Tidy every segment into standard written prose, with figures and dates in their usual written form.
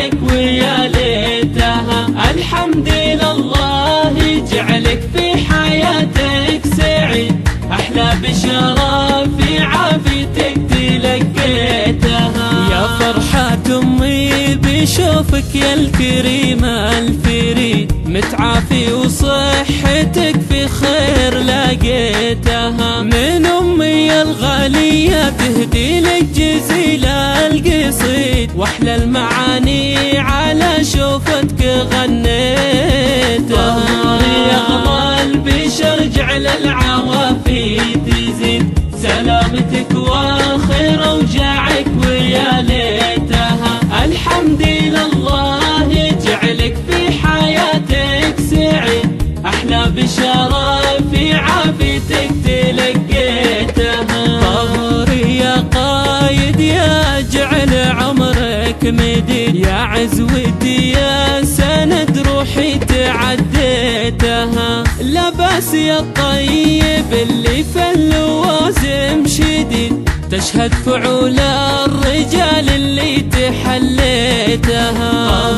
وجعك ويا ليتها. الحمد لله جعلك في حياتك سعيد، أحلى بشرى في عافيتك تلقيتها. يا فرحة أمي بشوفك يا الكريمة الفريد، متعافي وصحتك في خير لقيتها. من أمي الغالية تهدي لك جزيل القصيد، وأحلى المعاني على شوفتك غنيتها. يغضى البشر جعل العوافي تزيد، سلامتك وخير وجعك ويا ليتها. الحمد لله جعلك في حياتك سعيد، أحلى بشرى في عافيتك تلقيتها. طهور يا قايد يا جعل عمرك مديد، يا عزوتي يا سند روحي تعديتها. لباس يا الطيب اللي في اللوازم شديد، تشهد فعول الرجال اللي تحليتها.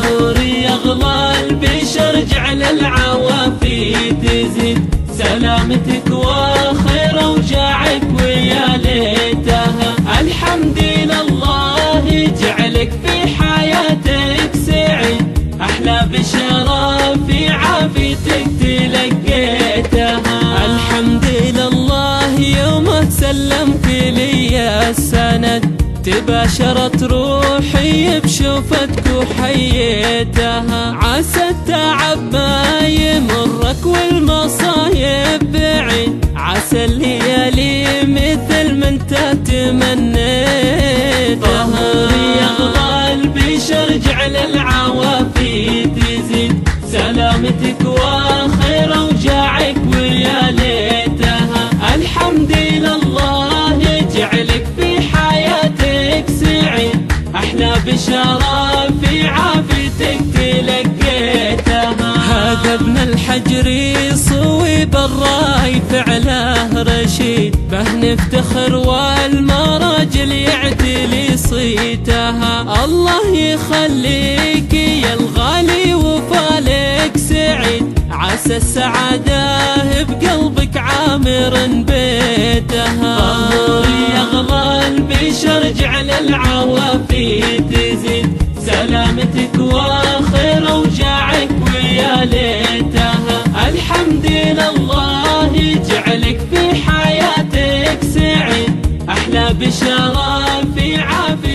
طهور يغلى البشر جعل العوافي تزيد، سلامتك وخير وجعك ويا ليتها. الحمد لله جعلك في حياتك سعيد، أحلى بشرى في عافيتك تلقيتها. الحمد لله يوم سلمك لي السند، تباشرت روحي بشوفتك وحييتها. عسى التعب ما يمرك والمصايب بعيد، عسى الليالي مثل ما انت تمنيتها. طهور يغضى البشر جعل العوافي تزيد، سلامتك وخير وجعك ويا ليتها. الحمد لله جعلك في حياتك سعيد، أحلى بشرى في عافيتك تلقيتها. هذا ابن الحجر صويب الراي فعله رشيد، به نفتخر والمراجل يعتلي صيتها. الله يخليك يا الغالي وفالك سعيد، عسى السعادة بقلبك عامر بيتها. طهور يغلى البشر جعل العوافي تزيد، سلامتك وخير وجعك ويا ليتها. الحمد لله جعلك في حياتك سعيد، أحلى بشرى في عافيتك